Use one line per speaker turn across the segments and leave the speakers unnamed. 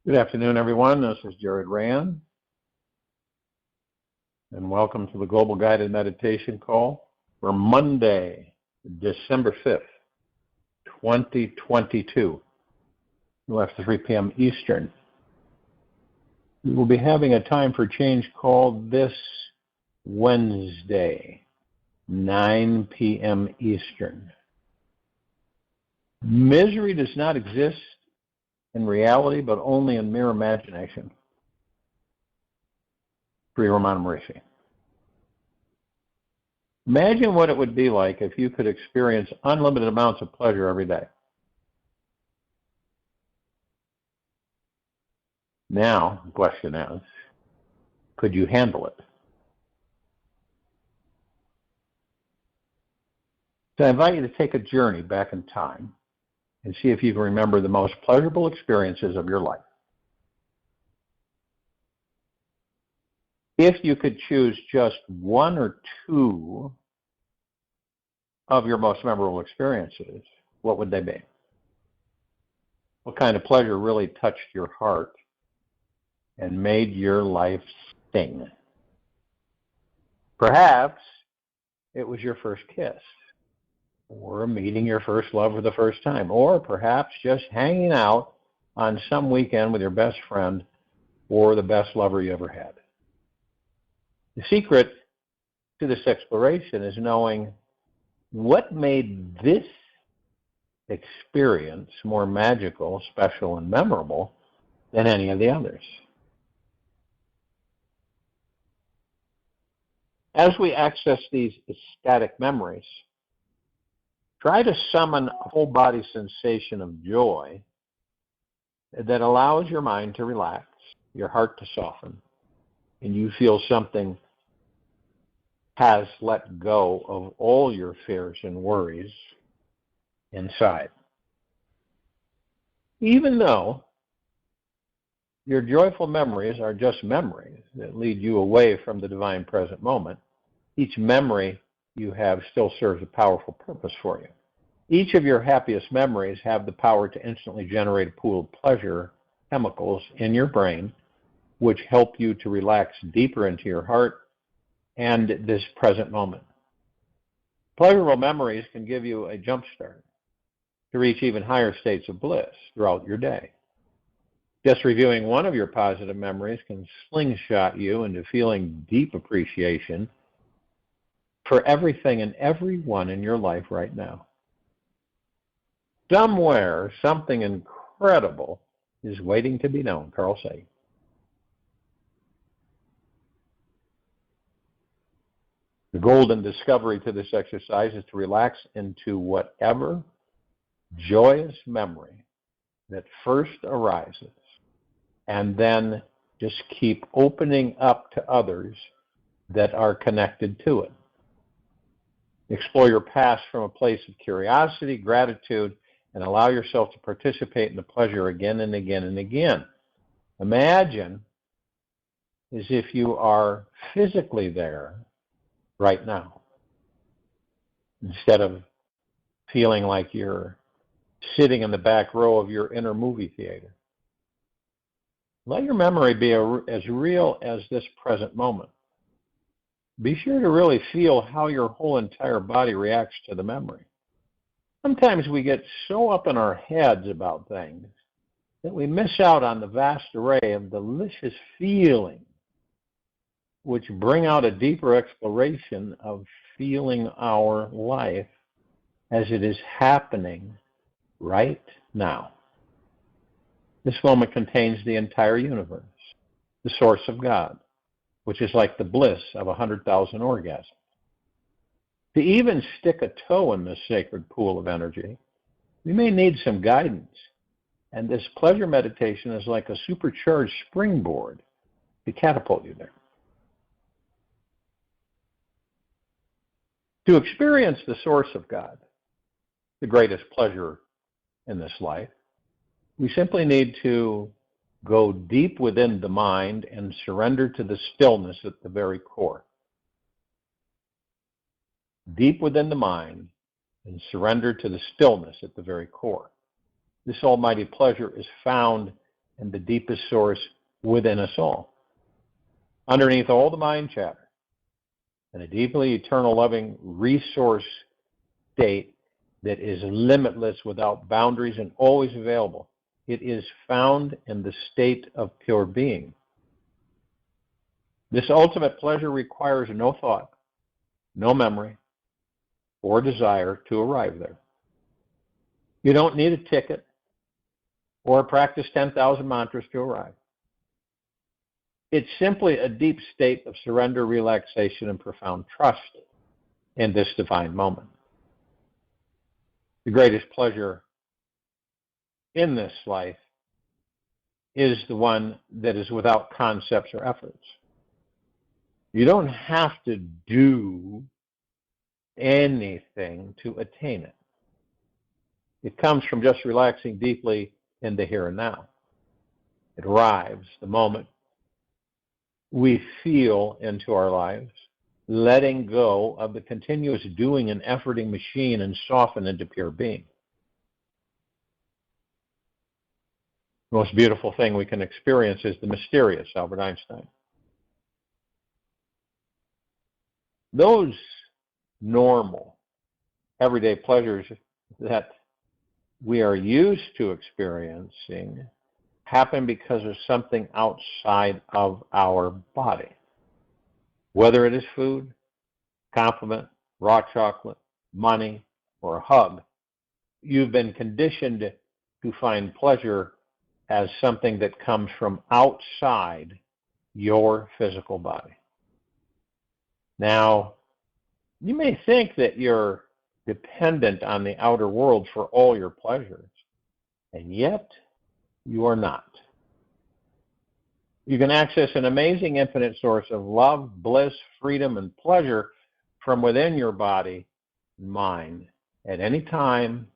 Good afternoon, everyone. This is Jared Rand, and welcome to the Global Guided Meditation Call for Monday, December 5th, 2022, after 3 p.m. Eastern. We will be having a Time for Change call this Wednesday, 9 p.m. Eastern. Misery does not exist in reality, but only in mere imagination. Sri Ramana Maharishi. Imagine what it would be like if you could experience unlimited amounts of pleasure every day. Now, the question is, could you handle it? So I invite you to take a journey back in time and see if you can remember the most pleasurable experiences of your life. If you could choose just one or two of your most memorable experiences, what would they be? What kind of pleasure really touched your heart and made your life sing? Perhaps it was your first kiss, or meeting your first love for the first time, or perhaps just hanging out on some weekend with your best friend or the best lover you ever had. The secret to this exploration is knowing what made this experience more magical, special, and memorable than any of the others. As we access these ecstatic memories, try to summon a whole body sensation of joy that allows your mind to relax, your heart to soften, and you feel something has let go of all your fears and worries inside. Even though your joyful memories are just memories that lead you away from the divine present moment, each memory you have still serves a powerful purpose for you. Each of your happiest memories have the power to instantly generate a pool of pleasure chemicals in your brain, which help you to relax deeper into your heart and this present moment. Pleasurable memories can give you a jump start to reach even higher states of bliss throughout your day. Just reviewing one of your positive memories can slingshot you into feeling deep appreciation for everything and everyone in your life right now. Somewhere, something incredible is waiting to be known, Carl Sagan. The golden discovery to this exercise is to relax into whatever joyous memory that first arises, and then just keep opening up to others that are connected to it. Explore your past from a place of curiosity, gratitude, and allow yourself to participate in the pleasure again and again and again. Imagine as if you are physically there right now, instead of feeling like you're sitting in the back row of your inner movie theater. Let your memory be as real as this present moment. Be sure to really feel how your whole entire body reacts to the memory. Sometimes we get so up in our heads about things that we miss out on the vast array of delicious feelings which bring out a deeper exploration of feeling our life as it is happening right now. This moment contains the entire universe, the source of God, which is like the bliss of 100,000 orgasms. To even stick a toe in this sacred pool of energy, we may need some guidance, and this pleasure meditation is like a supercharged springboard to catapult you there. To experience the source of God, the greatest pleasure in this life, we simply need to go deep within the mind and surrender to the stillness at the very core. Deep within the mind and surrender to the stillness at the very core. This almighty pleasure is found and the deepest source within us all. Underneath all the mind chatter and a deeply eternal loving resource state that is limitless, without boundaries, and always available. It is found in the state of pure being. This ultimate pleasure requires no thought, no memory, or desire to arrive there. You don't need a ticket or practice 10,000 mantras to arrive. It's simply a deep state of surrender, relaxation, and profound trust in this divine moment. The greatest pleasure in this life is the one that is without concepts or efforts. You don't have to do anything to attain it. It comes from just relaxing deeply in the here and now. It arrives the moment we feel into our lives, letting go of the continuous doing and efforting machine, and soften into pure being. The most beautiful thing we can experience is the mysterious Albert Einstein. Those normal, everyday pleasures that we are used to experiencing happen because of something outside of our body. Whether it is food, compliment, raw chocolate, money, or a hug, you've been conditioned to find pleasure as something that comes from outside your physical body. Now, you may think that you're dependent on the outer world for all your pleasures, and yet you are not. You can access an amazing infinite source of love, bliss, freedom, and pleasure from within your body and mind at any time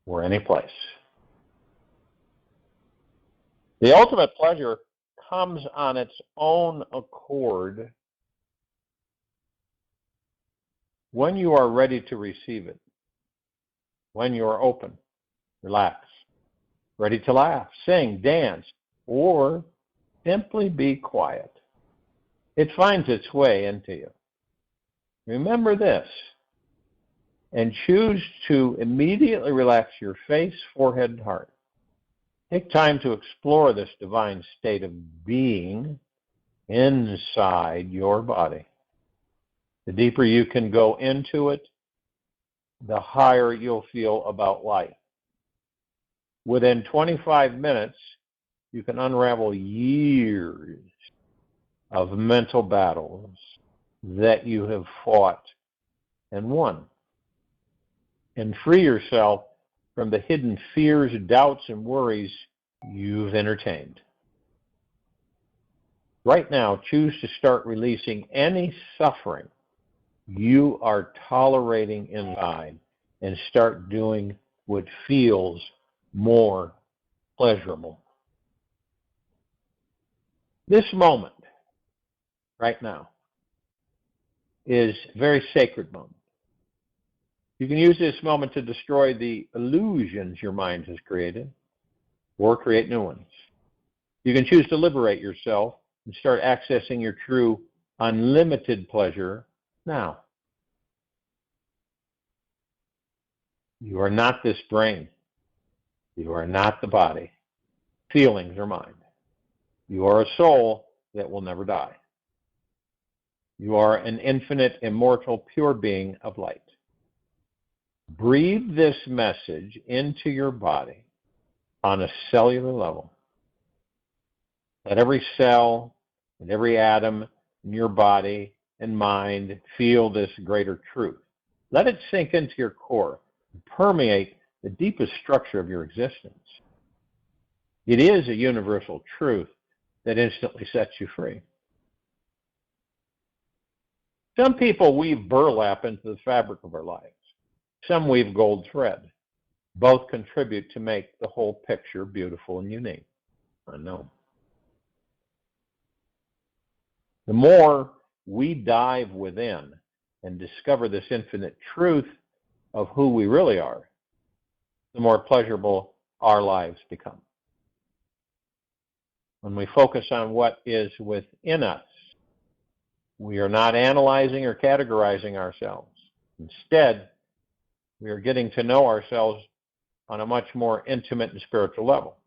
or any place. The ultimate pleasure comes on its own accord when you are ready to receive it, when you are open, relaxed, ready to laugh, sing, dance, or simply be quiet. It finds its way into you. Remember this, and choose to immediately relax your face, forehead, and heart. Take time to explore this divine state of being inside your body. The deeper you can go into it, the higher you'll feel about life. Within 25 minutes, you can unravel years of mental battles that you have fought and won, and free yourself from the hidden fears, doubts, and worries you've entertained. Right now, choose to start releasing any suffering you are tolerating inside and start doing what feels more pleasurable. This moment, right now, is a very sacred moment. You can use this moment to destroy the illusions your mind has created or create new ones. You can choose to liberate yourself and start accessing your true unlimited pleasure now. You are not this brain. You are not the body, feelings, or mind. You are a soul that will never die. You are an infinite, immortal, pure being of light. Breathe this message into your body on a cellular level. Let every cell and every atom in your body and mind feel this greater truth. Let it sink into your core and permeate the deepest structure of your existence. It is a universal truth that instantly sets you free. Some people weave burlap into the fabric of our lives. Some weave gold thread. Both contribute to make the whole picture beautiful and unique. I know. The more we dive within and discover this infinite truth of who we really are, the more pleasurable our lives become. When we focus on what is within us, we are not analyzing or categorizing ourselves. Instead, we are getting to know ourselves on a much more intimate and spiritual level.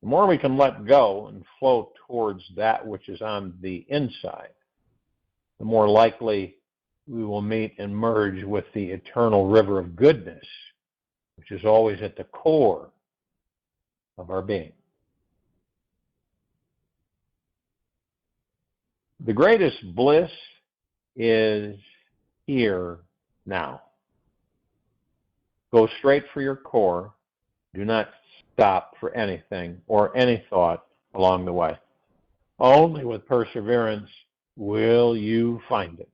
The more we can let go and flow towards that which is on the inside, the more likely we will meet and merge with the eternal river of goodness, which is always at the core of our being. The greatest bliss is here now. Go straight for your core. Do not stop for anything or any thought along the way. Only with perseverance will you find it.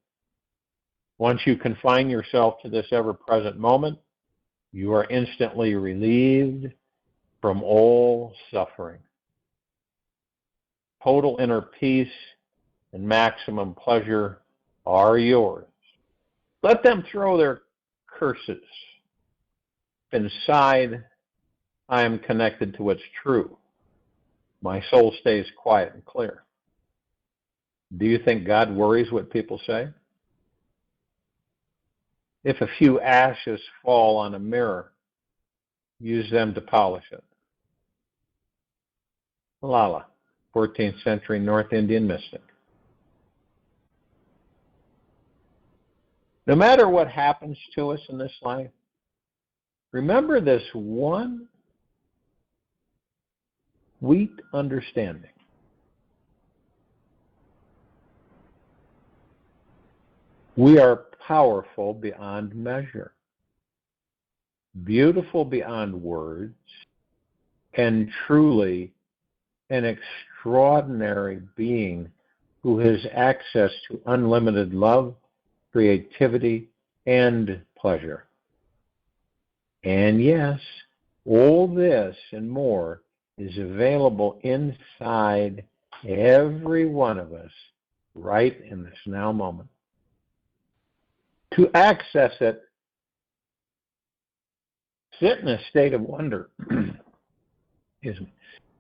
Once you confine yourself to this ever-present moment, you are instantly relieved from all suffering. Total inner peace and maximum pleasure are yours. Let them throw their curses. Inside, I am connected to what's true. My soul stays quiet and clear. Do you think God worries what people say? If a few ashes fall on a mirror, use them to polish it. Malala, 14th century North Indian mystic. No matter what happens to us in this life, remember this one sweet understanding. We are powerful beyond measure, beautiful beyond words, and truly an extraordinary being who has access to unlimited love, creativity, and pleasure. And yes, all this and more is available inside every one of us right in this now moment. To access it, sit in a state of wonder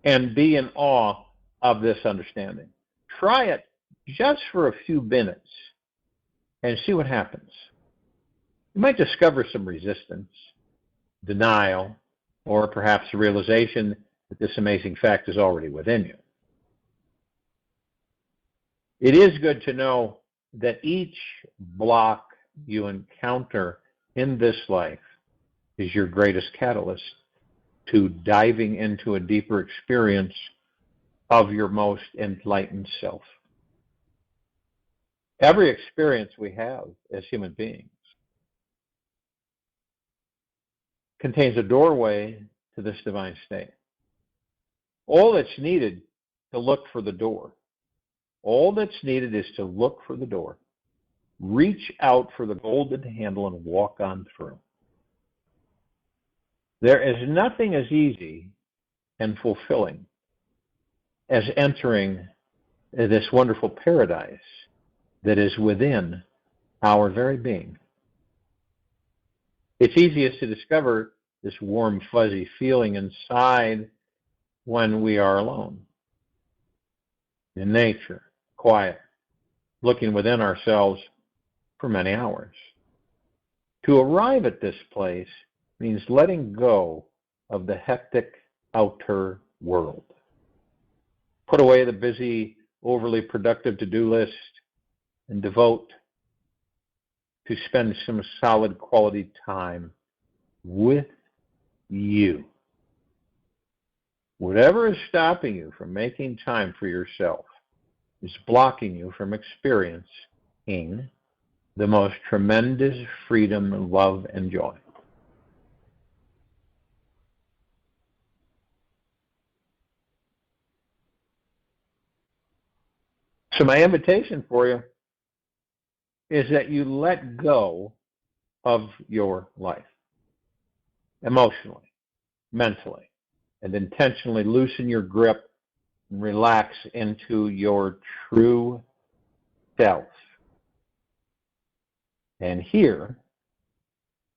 and be in awe of this understanding. Try it just for a few minutes and see what happens. You might discover some resistance, denial, or perhaps the realization that this amazing fact is already within you. It is good to know that each block you encounter in this life is your greatest catalyst to diving into a deeper experience of your most enlightened self. Every experience we have as human beings contains a doorway to this divine state. All that's needed to look for the door. All that's needed is to look for the door. Reach out for the golden handle and walk on through. There is nothing as easy and fulfilling as entering this wonderful paradise that is within our very being. It's easiest to discover this warm, fuzzy feeling inside when we are alone, in nature, quiet, looking within ourselves for many hours. To arrive at this place means letting go of the hectic outer world. Put away the busy, overly productive to-do list and devote to spend some solid quality time with you. Whatever is stopping you from making time for yourself is blocking you from experiencing the most tremendous freedom, love, and joy. So my invitation for you is that you let go of your life, emotionally, mentally, and intentionally loosen your grip and relax into your true self. And here,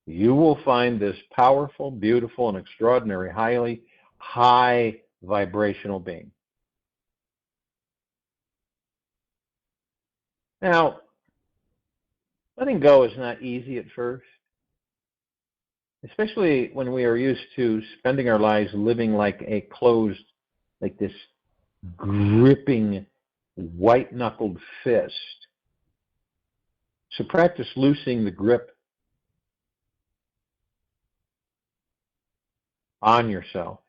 you will find this powerful, beautiful, and extraordinary, highly high vibrational being. Now, letting go is not easy at first, especially when we are used to spending our lives living like a closed, like this gripping, white-knuckled fist. So practice loosening the grip on yourself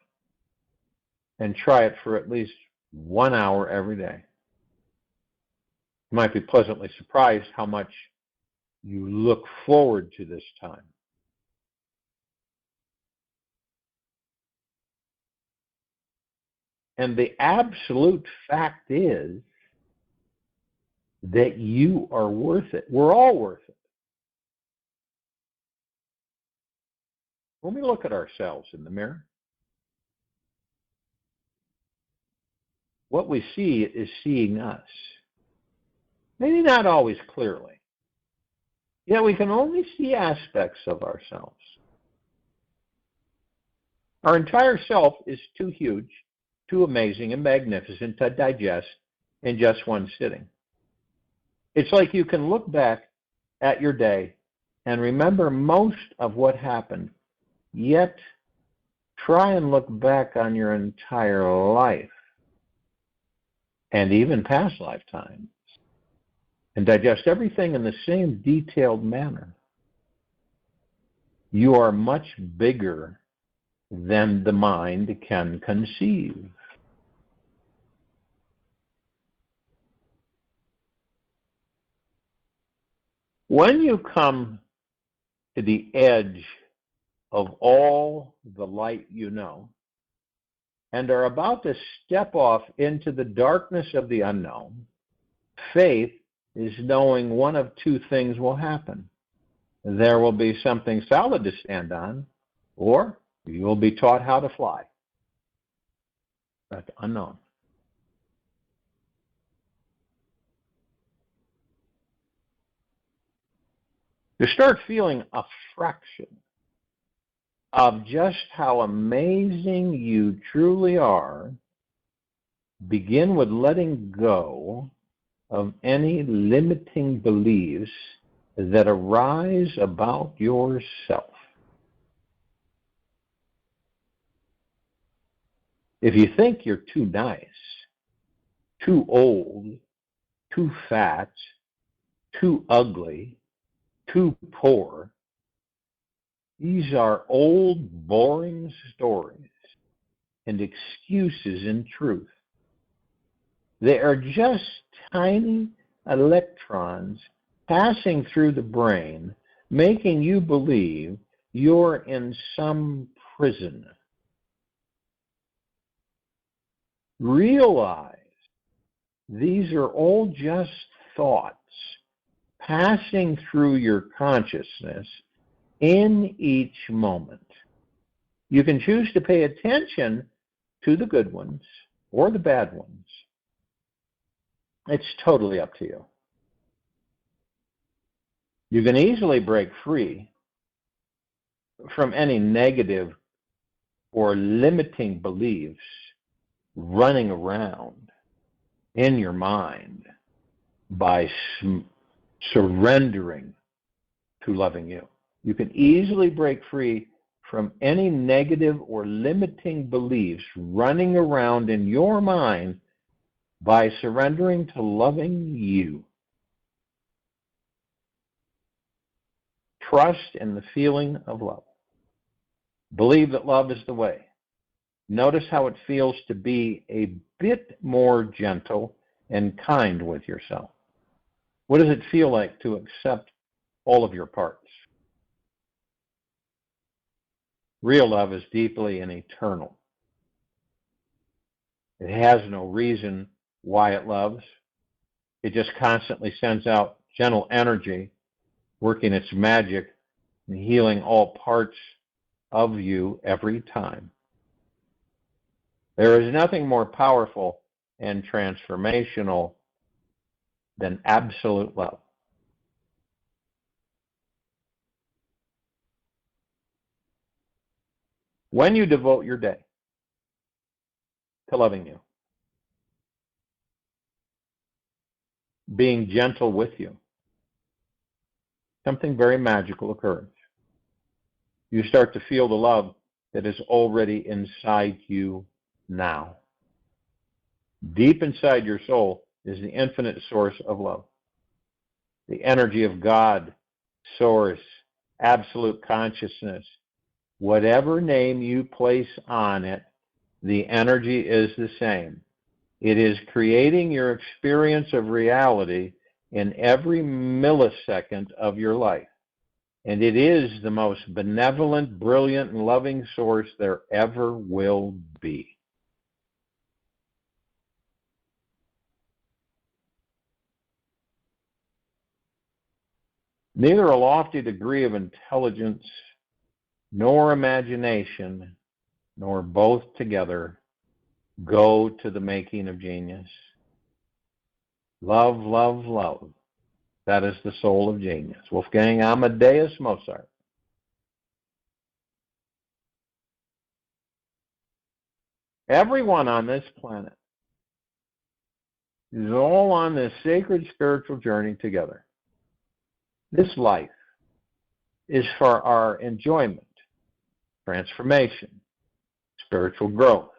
and try it for at least 1 hour every day. You might be pleasantly surprised how much you look forward to this time. And the absolute fact is that you are worth it. We're all worth it. When we look at ourselves in the mirror, what we see is seeing us. Maybe not always clearly. Yet we can only see aspects of ourselves. Our entire self is too huge, too amazing and magnificent to digest in just one sitting. It's like you can look back at your day and remember most of what happened, yet try and look back on your entire life and even past lifetimes and digest everything in the same detailed manner. You are much bigger than the mind can conceive. When you come to the edge of all the light you know and are about to step off into the darkness of the unknown, faith is knowing one of two things will happen. There will be something solid to stand on, or you will be taught how to fly. That's unknown. To start feeling a fraction of just how amazing you truly are, begin with letting go of any limiting beliefs that arise about yourself. If you think you're too nice, too old, too fat, too ugly, too poor, these are old, boring stories and excuses in truth. They are just tiny electrons passing through the brain, making you believe you're in some prison. Realize these are all just thoughts passing through your consciousness in each moment. You can choose to pay attention to the good ones or the bad ones. It's totally up to you. You can easily break free from any negative or limiting beliefs running around in your mind by surrendering to loving you. You can easily break free from any negative or limiting beliefs running around in your mind by surrendering to loving you. Trust in the feeling of love. Believe that love is the way. Notice how it feels to be a bit more gentle and kind with yourself. What does it feel like to accept all of your parts? Real love is deeply and eternal. It has no reason why it loves. It just constantly sends out gentle energy, working its magic and healing all parts of you every time. There is nothing more powerful and transformational than absolute love. When you devote your day to loving you, being gentle with you. Something very magical occurs. You start to feel the love that is already inside you now. Deep inside your soul is the infinite source of love. The energy of God, source, absolute consciousness. Whatever name you place on it, the energy is the same. It is creating your experience of reality in every millisecond of your life. And it is the most benevolent, brilliant, and loving source there ever will be. Neither a lofty degree of intelligence nor imagination, nor both together, go to the making of genius. Love, love, love. That is the soul of genius. Wolfgang Amadeus Mozart. Everyone on this planet is all on this sacred spiritual journey together. This life is for our enjoyment, transformation, spiritual growth,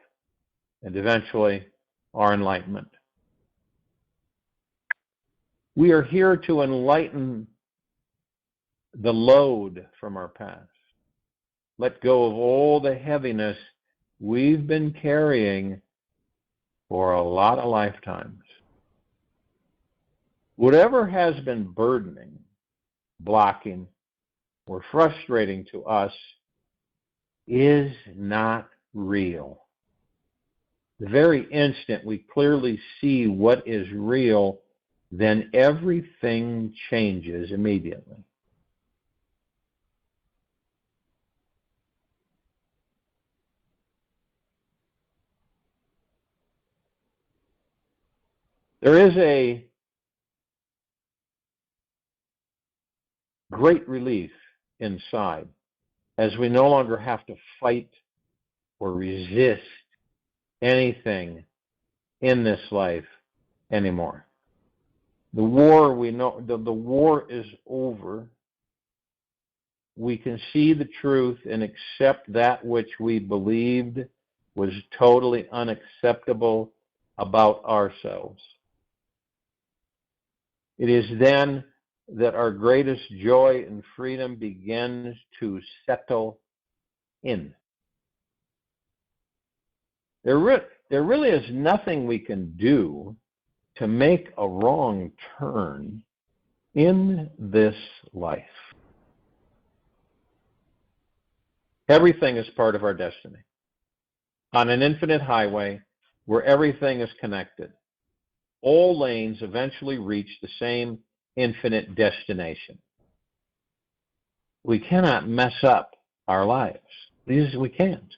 and eventually our enlightenment. We are here to enlighten the load from our past. Let go of all the heaviness we've been carrying for a lot of lifetimes. Whatever has been burdening, blocking, or frustrating to us is not real. The very instant we clearly see what is real, then everything changes immediately. There is a great relief inside as we no longer have to fight or resist anything in this life anymore. The war, we know, the war is over. We can see the truth and accept that which we believed was totally unacceptable about ourselves. It is then that our greatest joy and freedom begins to settle in. There really is nothing we can do to make a wrong turn in this life. Everything is part of our destiny. On an infinite highway where everything is connected, all lanes eventually reach the same infinite destination. We cannot mess up our lives. We can't.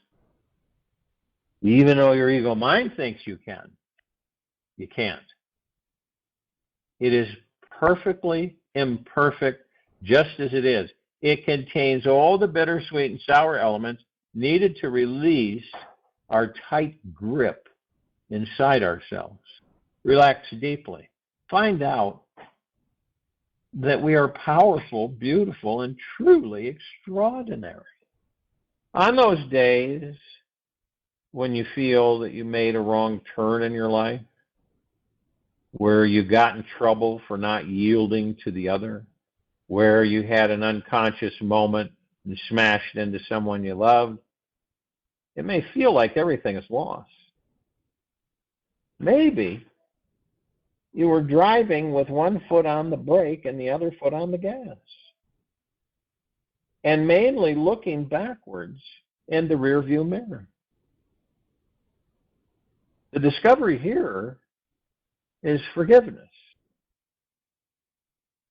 Even though your ego mind thinks you can, you can't. It is perfectly imperfect just as it is. It contains all the bittersweet and sour elements needed to release our tight grip inside ourselves. Relax deeply. Find out that we are powerful, beautiful, and truly extraordinary. On those days when you feel that you made a wrong turn in your life, where you got in trouble for not yielding to the other, where you had an unconscious moment and smashed into someone you loved, it may feel like everything is lost. Maybe you were driving with one foot on the brake and the other foot on the gas, and mainly looking backwards in the rearview mirror. The discovery here is forgiveness.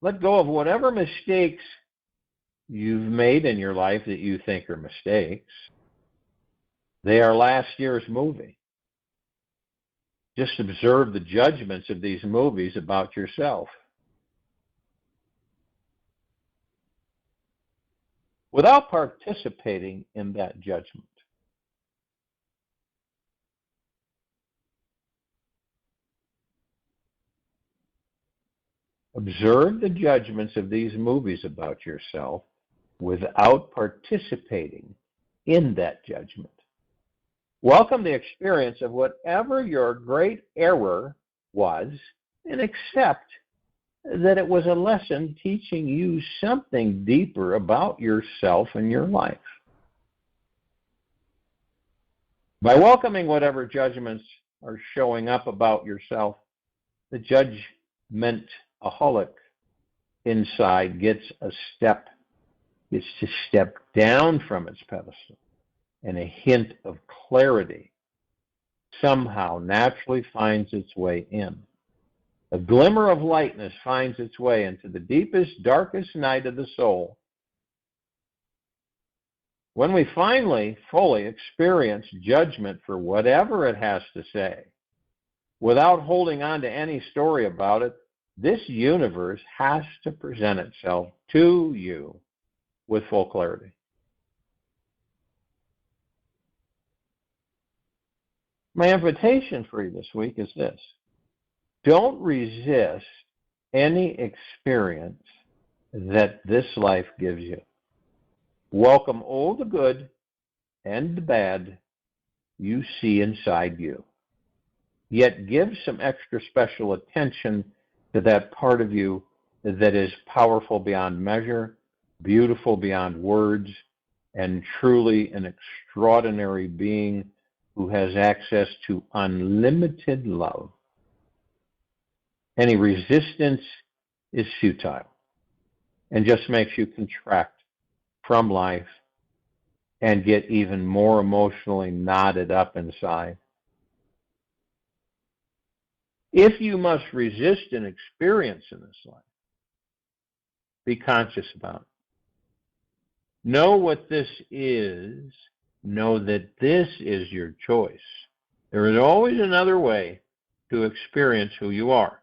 Let go of whatever mistakes you've made in your life that you think are mistakes. They are last year's movie. Just observe the judgments of these movies about yourself. Without participating in that judgment. Observe the judgments of these movies about yourself without participating in that judgment. Welcome the experience of whatever your great error was and accept that it was a lesson teaching you something deeper about yourself and your life. By welcoming whatever judgments are showing up about yourself, the judgmentaholic inside gets to step down from its pedestal, and a hint of clarity somehow naturally finds its way in. A glimmer of lightness finds its way into the deepest, darkest night of the soul. When we finally fully experience judgment for whatever it has to say, without holding on to any story about it, this universe has to present itself to you with full clarity. My invitation for you this week is this. Don't resist any experience that this life gives you. Welcome all the good and the bad you see inside you. Yet give some extra special attention to that part of you that is powerful beyond measure, beautiful beyond words, and truly an extraordinary being who has access to unlimited love. Any resistance is futile and just makes you contract from life and get even more emotionally knotted up inside. If you must resist an experience in this life, be conscious about it. Know what this is. Know that this is your choice. There is always another way to experience who you are.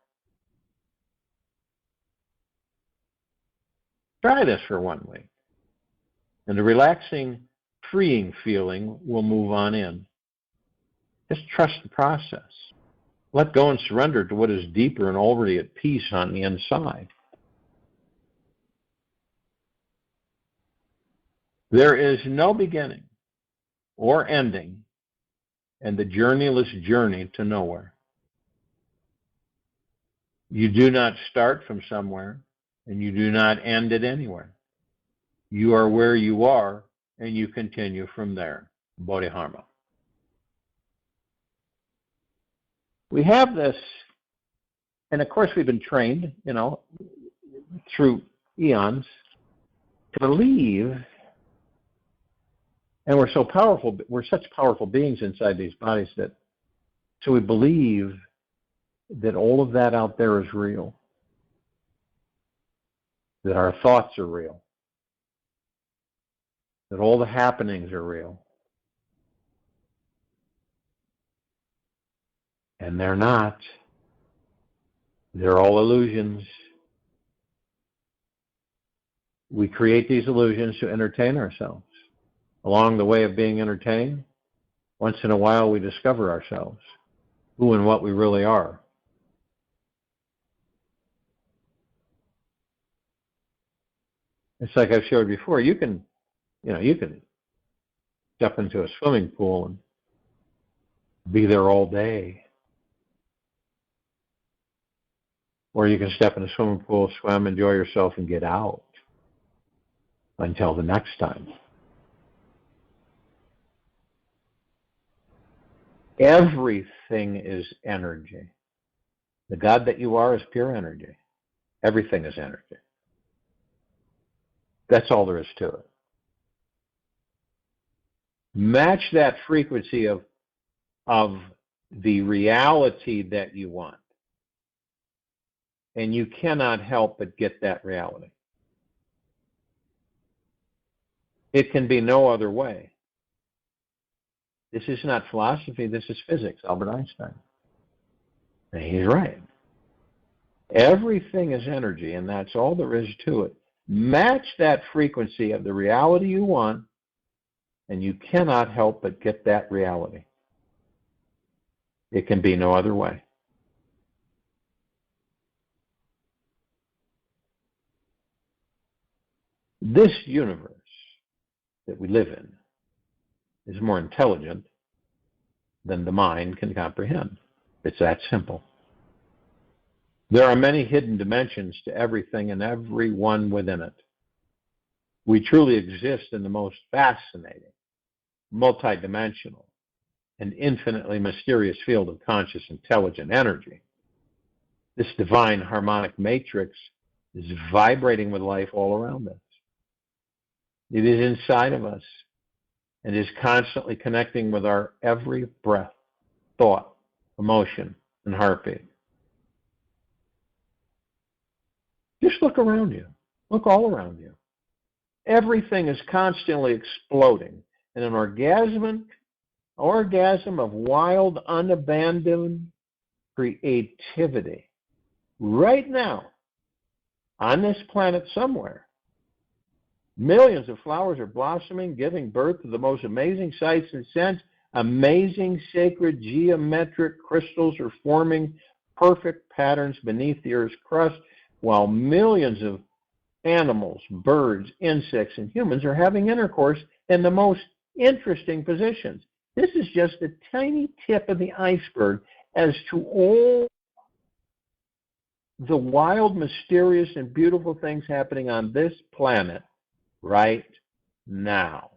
Try this for 1 week, and the relaxing, freeing feeling will move on in. Just trust the process. Let go and surrender to what is deeper and already at peace on the inside. There is no beginning or ending in the journeyless journey to nowhere. You do not start from somewhere, and you do not end it anywhere. You are where you are, and you continue from there. Bodhidharma. We have this, and of course we've been trained, through eons to believe, and we're so powerful, we're such powerful beings inside these bodies so we believe that all of that out there is real, that our thoughts are real, that all the happenings are real. And they're not. They're all illusions. We create these illusions to entertain ourselves. Along the way of being entertained, once in a while we discover ourselves, who and what we really are. It's like I've showed before, you can step into a swimming pool and be there all day. Or you can step in a swimming pool, swim, enjoy yourself, and get out until the next time. Everything is energy. The God that you are is pure energy. Everything is energy. That's all there is to it. Match that frequency of the reality that you want, and you cannot help but get that reality. It can be no other way. This is not philosophy, this is physics, Albert Einstein. And he's right. Everything is energy, and that's all there is to it. Match that frequency of the reality you want, and you cannot help but get that reality. It can be no other way. This universe that we live in is more intelligent than the mind can comprehend. It's that simple. There are many hidden dimensions to everything and everyone within it. We truly exist in the most fascinating, multidimensional, and infinitely mysterious field of conscious intelligent energy. This divine harmonic matrix is vibrating with life all around us. It is inside of us and is constantly connecting with our every breath, thought, emotion, and heartbeat. Just look around you. Look all around you. Everything is constantly exploding in an orgasm of wild, unabandoned creativity. Right now, on this planet somewhere, millions of flowers are blossoming, giving birth to the most amazing sights and scents. Amazing sacred geometric crystals are forming perfect patterns beneath the Earth's crust, while millions of animals, birds, insects, and humans are having intercourse in the most interesting positions. This is just a tiny tip of the iceberg as to all the wild, mysterious, and beautiful things happening on this planet right now.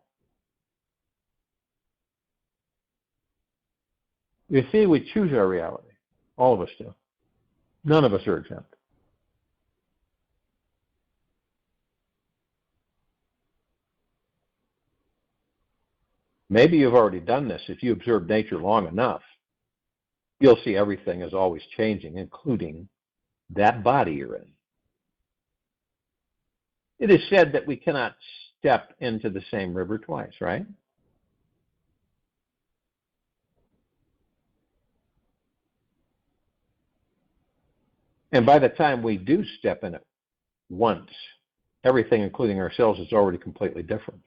You see, we choose our reality. All of us do. None of us are exempt. Maybe you've already done this. If you observe nature long enough, you'll see everything is always changing, including that body you're in. It is said that we cannot step into the same river twice, right? And by the time we do step in it once, everything, including ourselves, is already completely different.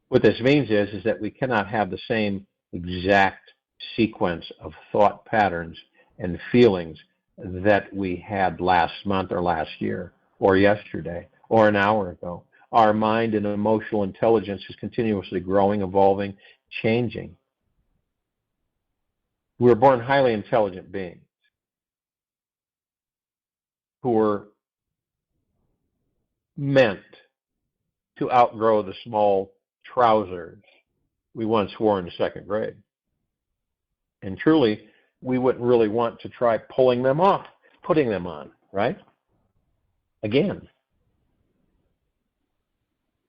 What this means is that we cannot have the same exact sequence of thought patterns and feelings that we had last month or last year or yesterday or an hour ago. Our mind and emotional intelligence is continuously growing, evolving, changing. We were born highly intelligent beings who were meant to outgrow the small trousers we once wore in the second grade. And truly, we wouldn't really want to try pulling them off, putting them on, right? Again.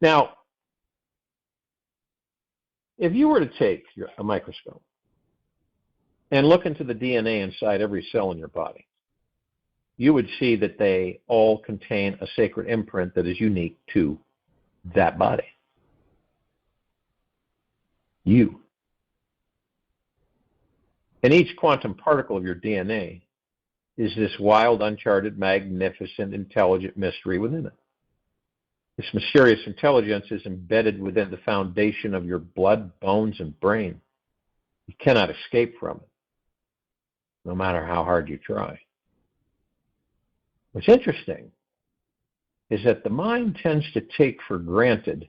Now, if you were to take a microscope and look into the DNA inside every cell in your body, you would see that they all contain a sacred imprint that is unique to that body. You. And each quantum particle of your DNA is this wild, uncharted, magnificent, intelligent mystery within it. This mysterious intelligence is embedded within the foundation of your blood, bones, and brain. You cannot escape from it, no matter how hard you try. What's interesting is that the mind tends to take for granted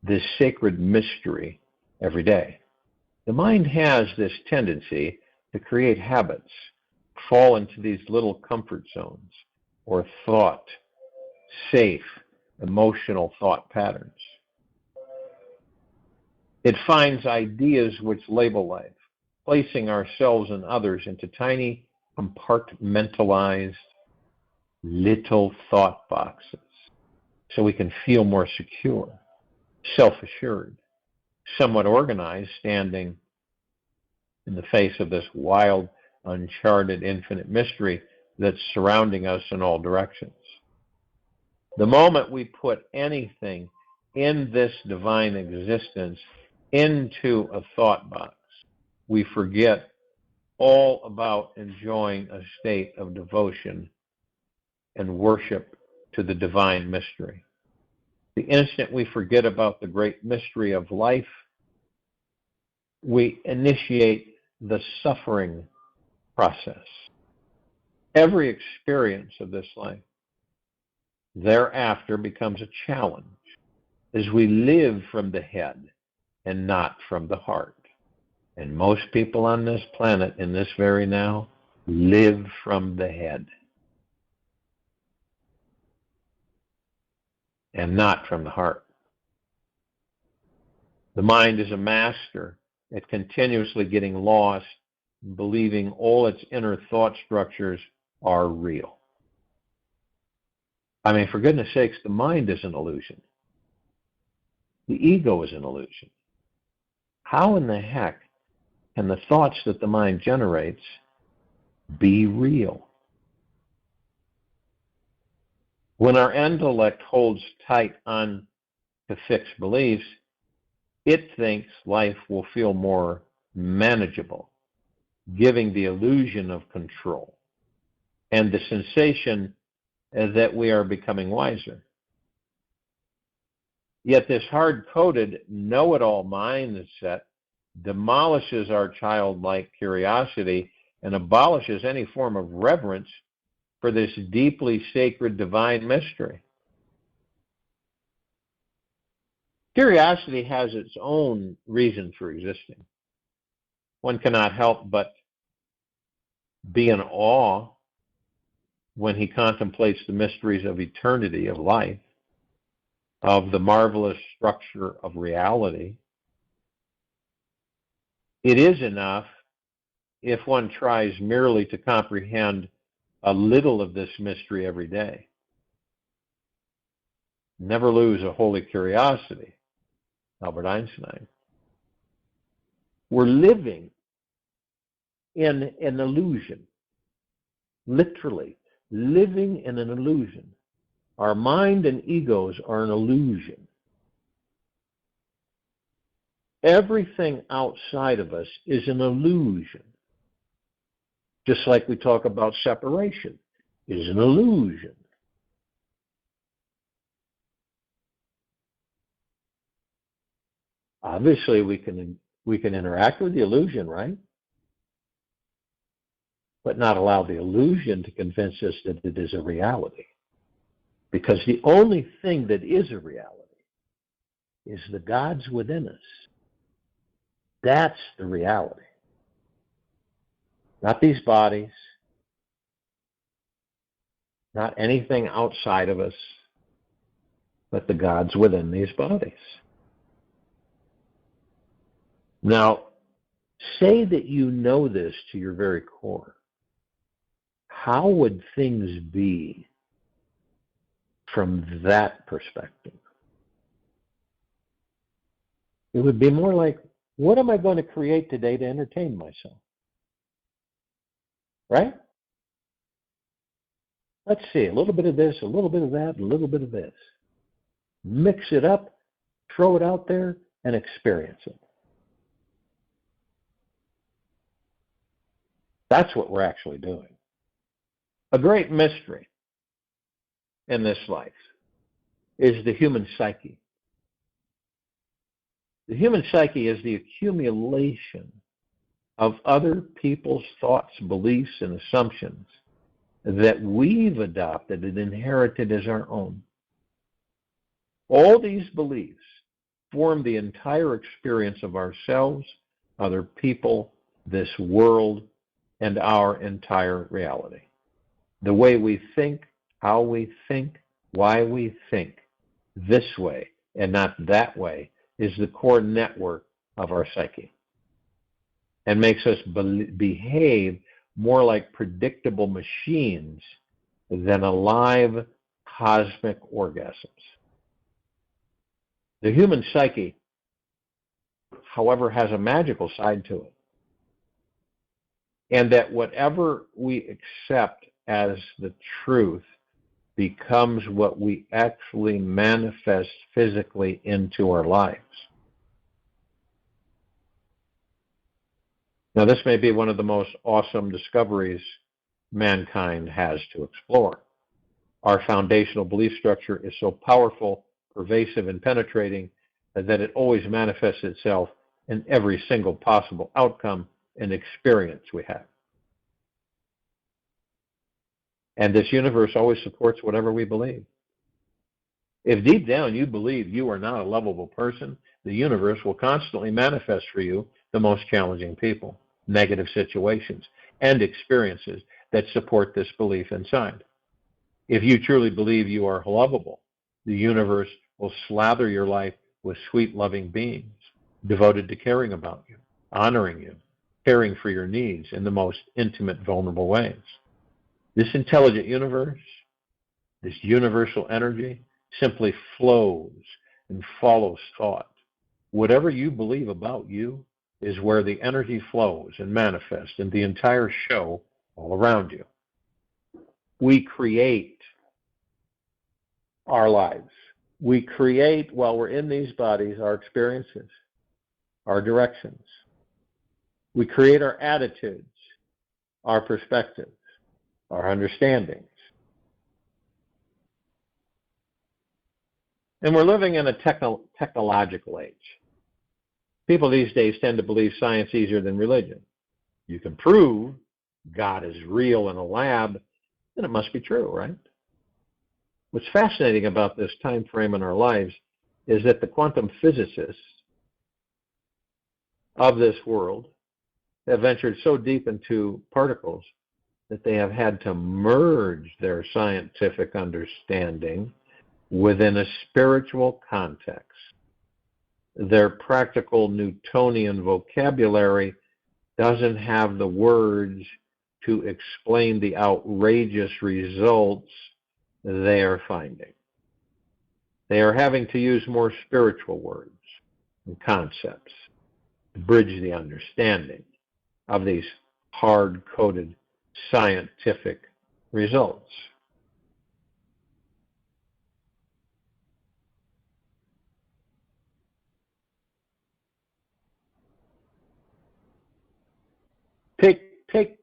this sacred mystery every day. The mind has this tendency to create habits, fall into these little comfort zones, or thought, safe, emotional thought patterns. It finds ideas which label life, placing ourselves and others into tiny, compartmentalized, little thought boxes so we can feel more secure, self-assured, somewhat organized, standing in the face of this wild, uncharted, infinite mystery that's surrounding us in all directions. The moment we put anything in this divine existence into a thought box, we forget all about enjoying a state of devotion and worship to the divine mystery. The instant we forget about the great mystery of life, we initiate the suffering process. Every experience of this life thereafter becomes a challenge as we live from the head and not from the heart. And most people on this planet in this very now live from the head and not from the heart. The mind is a master at continuously getting lost, believing all its inner thought structures are real. I mean, for goodness sakes, the mind is an illusion. The ego is an illusion. How in the heck can the thoughts that the mind generates be real? When our intellect holds tight on to fixed beliefs, it thinks life will feel more manageable, giving the illusion of control and the sensation that we are becoming wiser. Yet this hard-coded, know-it-all mindset demolishes our childlike curiosity and abolishes any form of reverence for this deeply sacred divine mystery. Curiosity has its own reason for existing. One cannot help but be in awe when he contemplates the mysteries of eternity, of life, of the marvelous structure of reality. It is enough if one tries merely to comprehend a little of this mystery every day. Never lose a holy curiosity, Albert Einstein. We're living in an illusion, literally living in an illusion. Our mind and egos are an illusion. Everything outside of us is an illusion. Just like we talk about separation, it is an illusion. Obviously, we can interact with the illusion, right? But not allow the illusion to convince us that it is a reality. Because the only thing that is a reality is the gods within us. That's the reality. Not these bodies, not anything outside of us, but the gods within these bodies. Now, say that you know this to your very core. How would things be from that perspective? It would be more like, what am I going to create today to entertain myself? Right? Let's see, a little bit of this, a little bit of that, a little bit of this. Mix it up, throw it out there, and experience it. That's what we're actually doing. A great mystery in this life is the human psyche. The human psyche is the accumulation of other people's thoughts, beliefs, and assumptions that we've adopted and inherited as our own. All these beliefs form the entire experience of ourselves, other people, this world, and our entire reality. The way we think, how we think, why we think this way and not that way is the core network of our psyche and makes us behave more like predictable machines than alive cosmic organisms. The human psyche, however, has a magical side to it. And that whatever we accept as the truth becomes what we actually manifest physically into our lives. Now, this may be one of the most awesome discoveries mankind has to explore. Our foundational belief structure is so powerful, pervasive, and penetrating that it always manifests itself in every single possible outcome and experience we have. And this universe always supports whatever we believe. If deep down you believe you are not a lovable person, the universe will constantly manifest for you the most challenging people, negative situations, and experiences that support this belief inside. If you truly believe you are lovable, the universe will slather your life with sweet, loving beings devoted to caring about you, honoring you, caring for your needs in the most intimate, vulnerable ways. This intelligent universe, this universal energy, simply flows and follows thought. Whatever you believe about you is where the energy flows and manifests in the entire show all around you. We create our lives. We create, while we're in these bodies, our experiences, our directions. We create our attitudes, our perspectives, our understandings. And we're living in a technological age. People these days tend to believe science easier than religion. You can prove God is real in a lab, then it must be true, right? What's fascinating about this time frame in our lives is that the quantum physicists of this world have ventured so deep into particles that they have had to merge their scientific understanding within a spiritual context. Their practical Newtonian vocabulary doesn't have the words to explain the outrageous results they are finding. They are having to use more spiritual words and concepts to bridge the understanding of these hard-coded scientific results. Take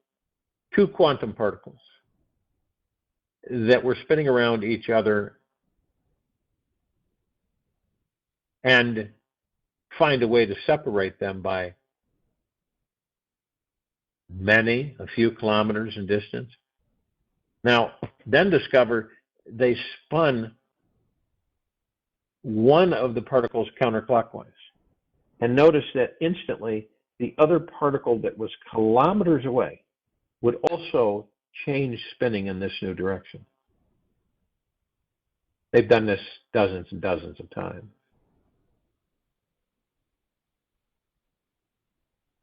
two quantum particles that were spinning around each other and find a way to separate them by a few kilometers in distance. Now, then discover they spun one of the particles counterclockwise. And notice that instantly the other particle that was kilometers away would also change spinning in this new direction. They've done this dozens and dozens of times.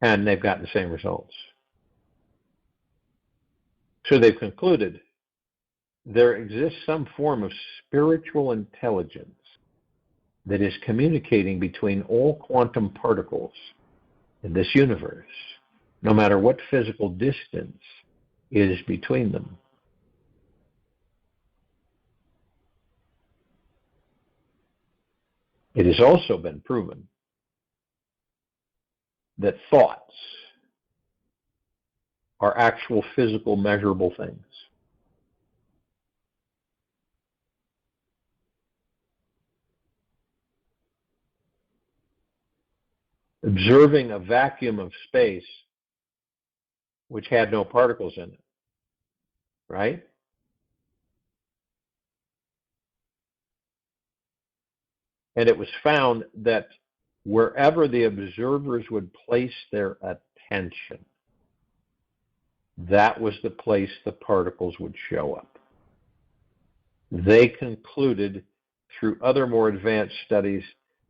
And they've gotten the same results. So they've concluded there exists some form of spiritual intelligence that is communicating between all quantum particles in this universe, no matter what physical distance is between them. It has also been proven that thoughts are actual physical measurable things. Observing a vacuum of space which had no particles in it, right? And it was found that wherever the observers would place their attention, that was the place the particles would show up. They concluded through other more advanced studies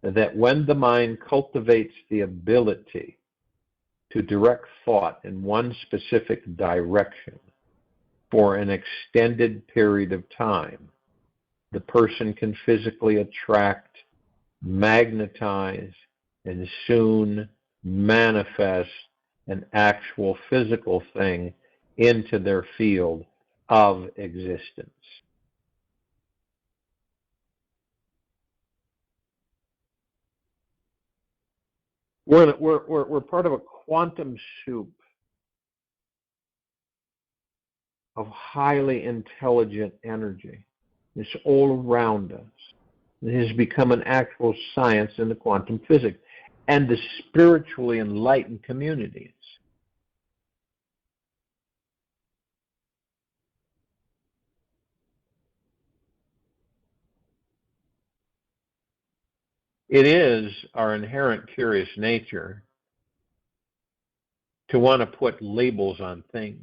that when the mind cultivates the ability to direct thought in one specific direction for an extended period of time, the person can physically attract, magnetize, and soon manifest an actual physical thing into their field of existence. We're part of a quantum soup of highly intelligent energy. It's all around us. It has become an actual science in the quantum physics and the spiritually enlightened communities. It is our inherent curious nature to want to put labels on things,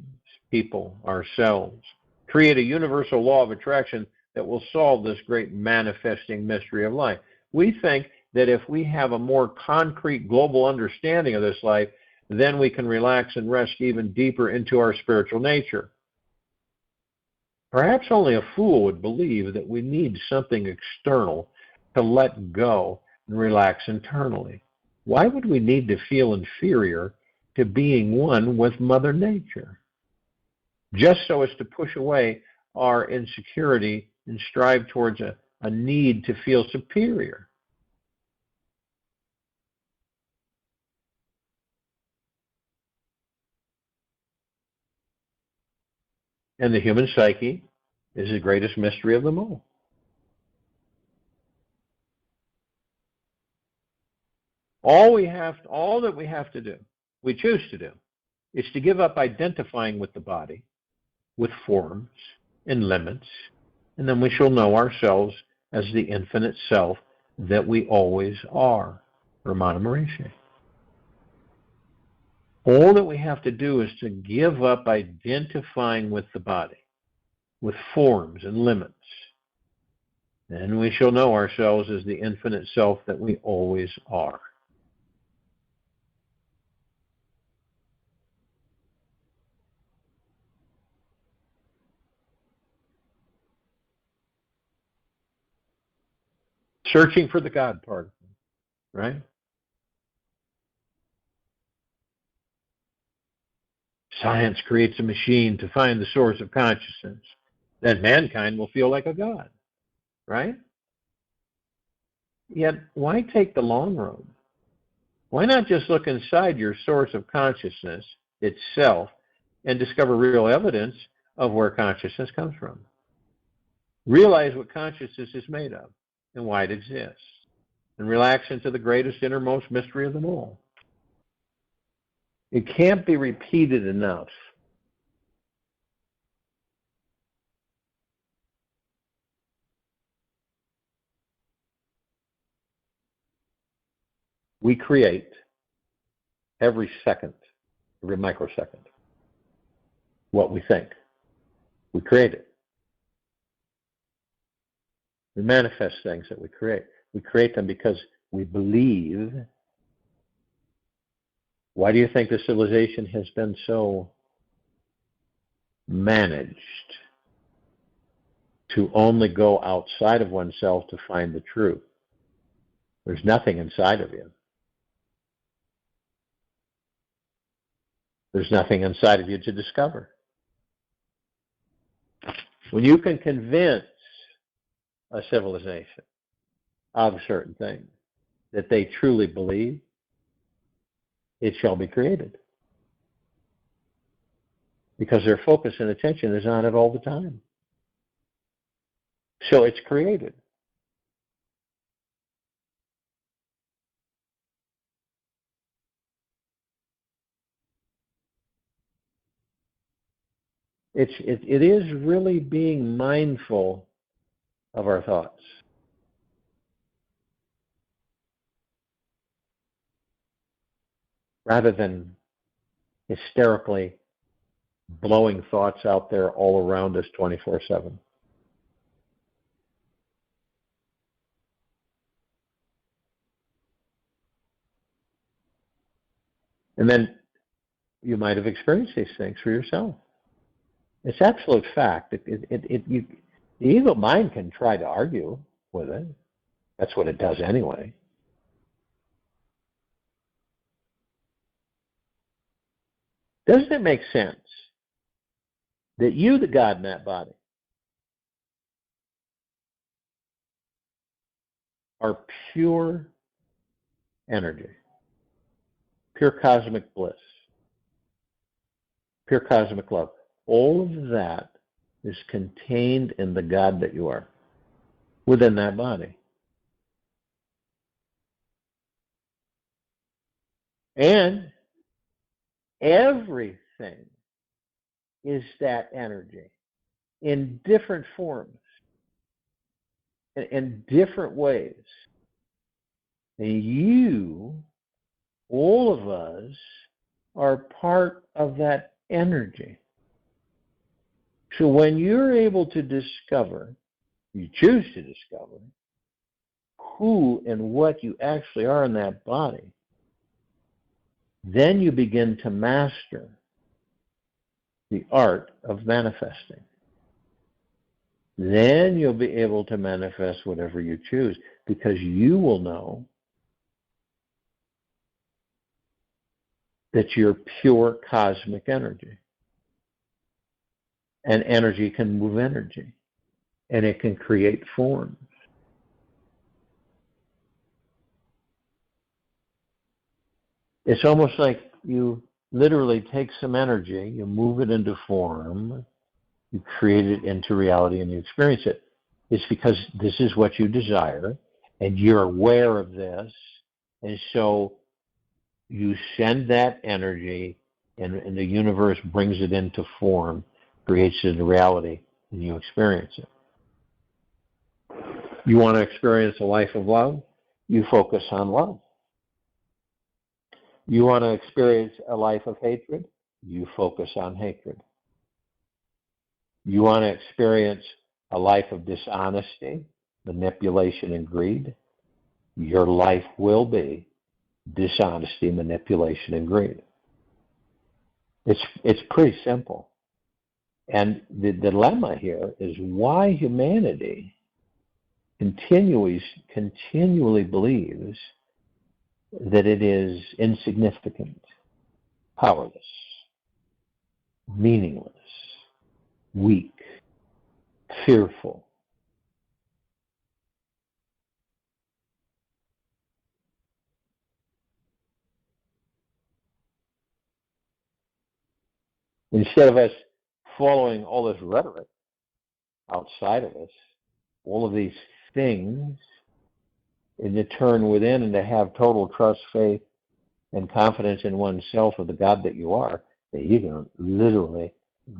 people, ourselves, create a universal law of attraction that will solve this great manifesting mystery of life. We think that if we have a more concrete global understanding of this life, then we can relax and rest even deeper into our spiritual nature. Perhaps only a fool would believe that we need something external to let go and relax internally. Why would we need to feel inferior to being one with Mother Nature? Just so as to push away our insecurity and strive towards a need to feel superior. And the human psyche is the greatest mystery of them all. All that we have to do, we choose to do, is to give up identifying with the body, with forms and limits, and then we shall know ourselves as the infinite self that we always are. Ramana Maharishi. All that we have to do is to give up identifying with the body, with forms and limits. Then we shall know ourselves as the infinite self that we always are. Searching for the God part, right? Science creates a machine to find the source of consciousness. Then mankind will feel like a God, right? Yet, why take the long road? Why not just look inside your source of consciousness itself and discover real evidence of where consciousness comes from? Realize what consciousness is made of and why it exists, and relax into the greatest innermost mystery of them all. It can't be repeated enough. We create every second, every microsecond, what we think. We create it. We manifest things that we create. We create them because we believe. Why do you think the civilization has been so managed to only go outside of oneself to find the truth? There's nothing inside of you. There's nothing inside of you to discover. When you can convince a civilization of certain things that they truly believe, it shall be created. Because their focus and attention is on it all the time. So it's created. It is really being mindful of our thoughts. Rather than hysterically blowing thoughts out there all around us 24/7. And then you might have experienced these things for yourself. It's absolute fact. The ego mind can try to argue with it. That's what it does anyway. Doesn't it make sense that you, the God in that body, are pure energy, pure cosmic bliss, pure cosmic love? All of that is contained in the God that you are, within that body. And everything is that energy in different forms, in different ways. And you, all of us, are part of that energy. So when you're able to discover, you choose to discover, who and what you actually are in that body, then you begin to master the art of manifesting. Then you'll be able to manifest whatever you choose, because you will know that you're pure cosmic energy. And energy can move energy, and it can create forms. It's almost like you literally take some energy, you move it into form, you create it into reality, and you experience it. It's because this is what you desire, and you're aware of this, and so you send that energy, and the universe brings it into form, creates it into reality, and you experience it. You want to experience a life of love? You focus on love. You want to experience a life of hatred? You focus on hatred. You want to experience a life of dishonesty, manipulation, and greed? Your life will be dishonesty, manipulation, and greed. It's pretty simple. And the dilemma here is why humanity continually believes that it is insignificant, powerless, meaningless, weak, fearful. Instead of us following all this rhetoric outside of us, all of these things, and to turn within and to have total trust, faith, and confidence in oneself of the God that you are, that you can literally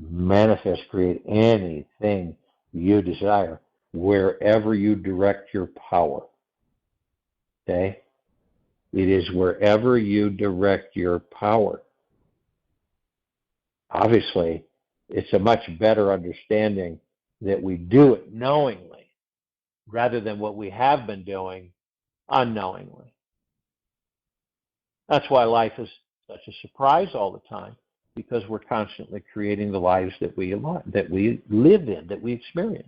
manifest, create anything you desire wherever you direct your power. Okay? It is wherever you direct your power. Obviously, it's a much better understanding that we do it knowingly rather than what we have been doing unknowingly. That's why life is such a surprise all the time, because we're constantly creating the lives that we live in, that we experience.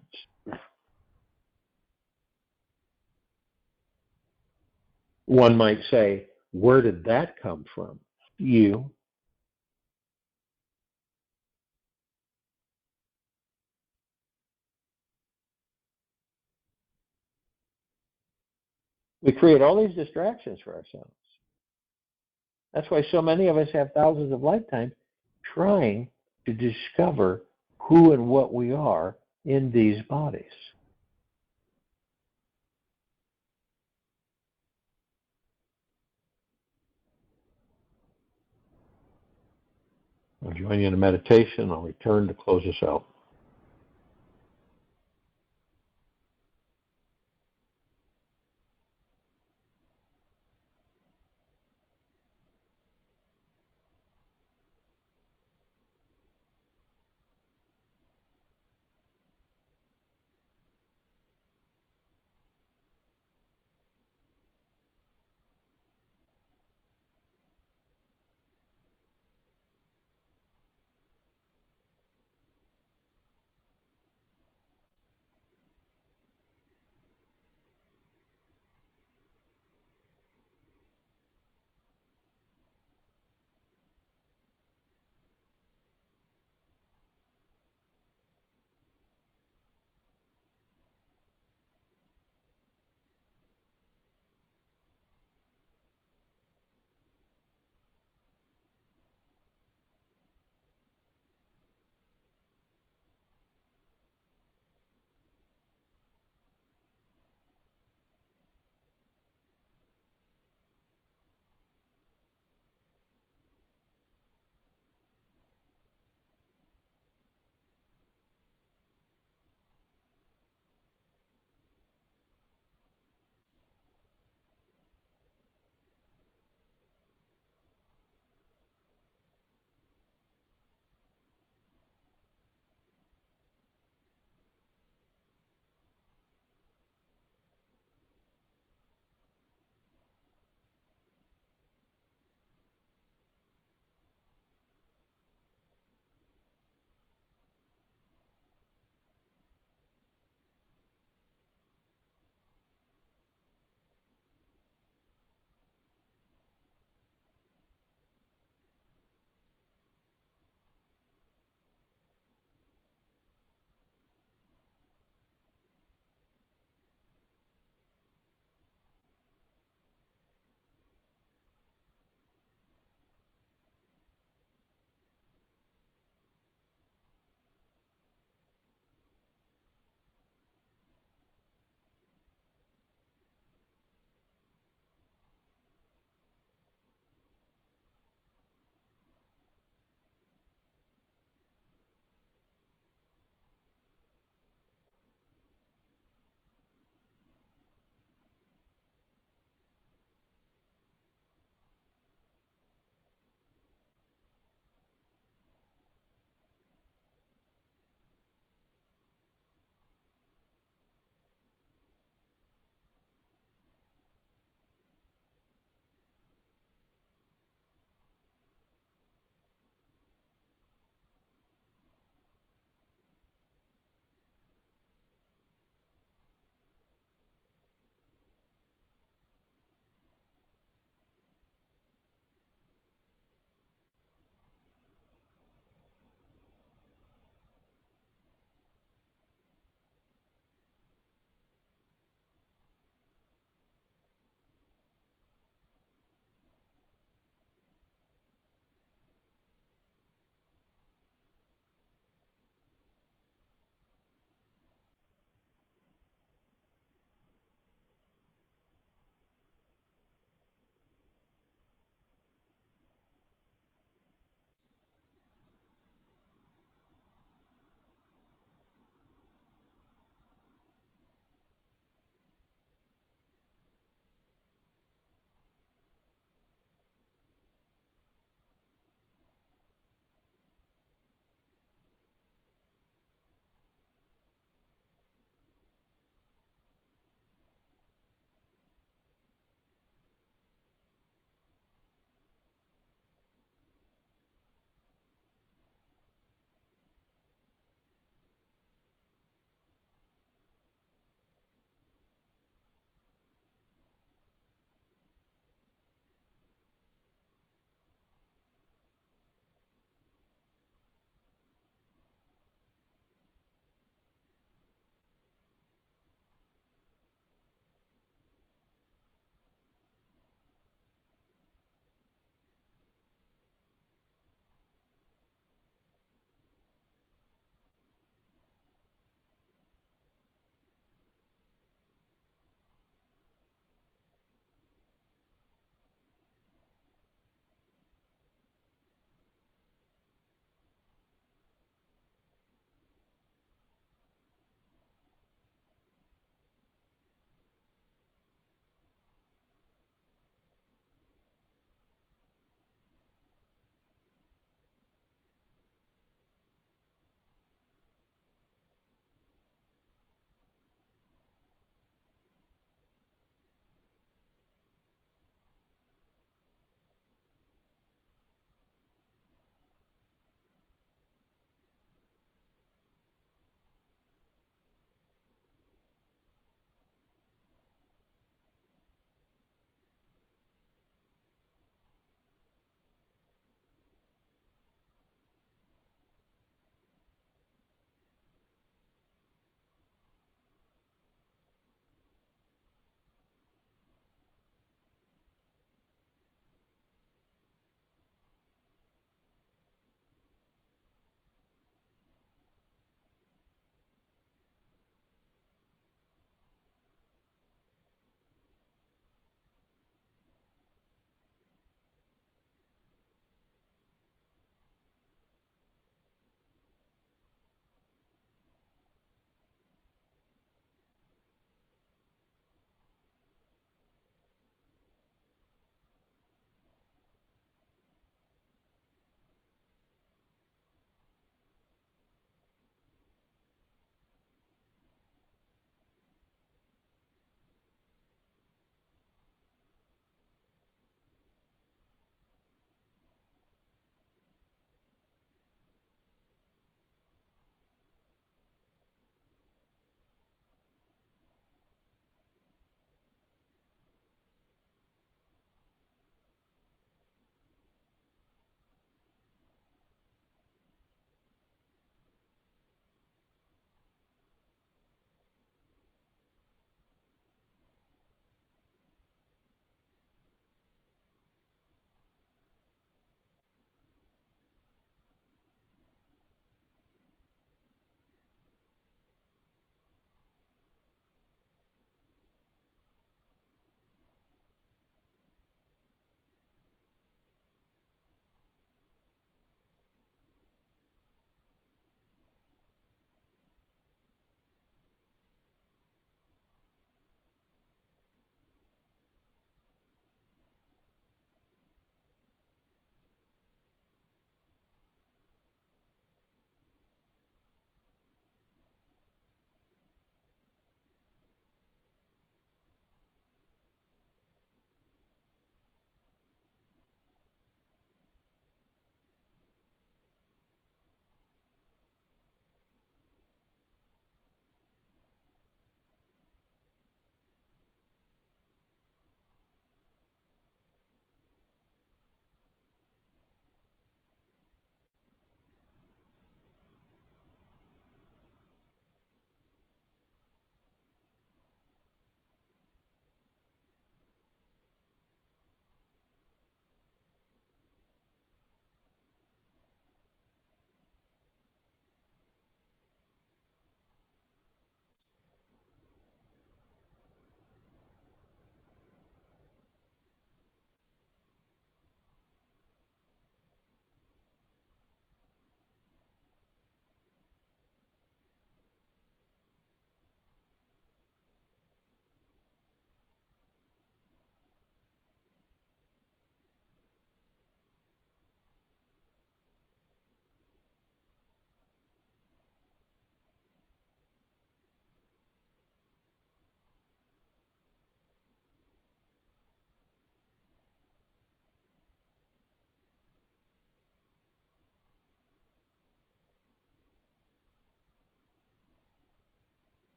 One might say, where did that come from? You. We create all these distractions for ourselves. That's why so many of us have thousands of lifetimes trying to discover who and what we are in these bodies. I'll join you in a meditation. I'll return to close us out.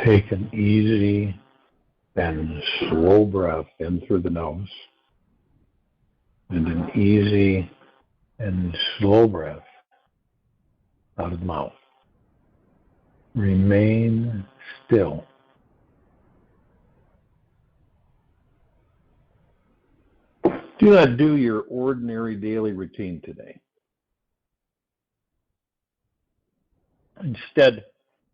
Take an easy and slow breath in through the nose, and an easy and slow breath out of the mouth. Remain still. Do not do your ordinary daily routine today. Instead,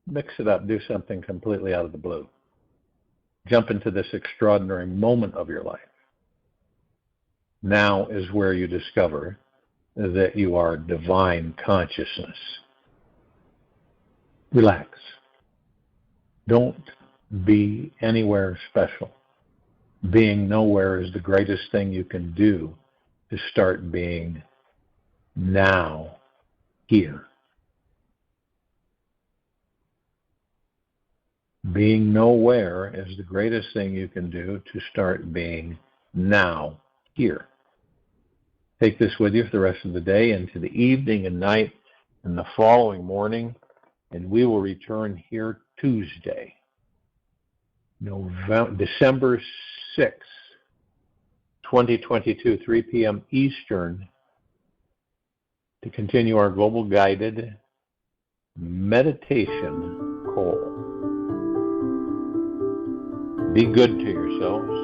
mix it up. Do something completely out of the blue. Jump into this extraordinary moment of your life. Now is where you discover that you are divine consciousness. Relax. Don't be anywhere special. Being nowhere is the greatest thing you can do to start being now, here. Being nowhere is the greatest thing you can do to start being now, here. Take this with you for the rest of the day, into the evening and night and the following morning, and we will return here Tuesday, December 6th, 2022, 3 p.m. Eastern, to continue our global guided meditation call. Be good to yourselves.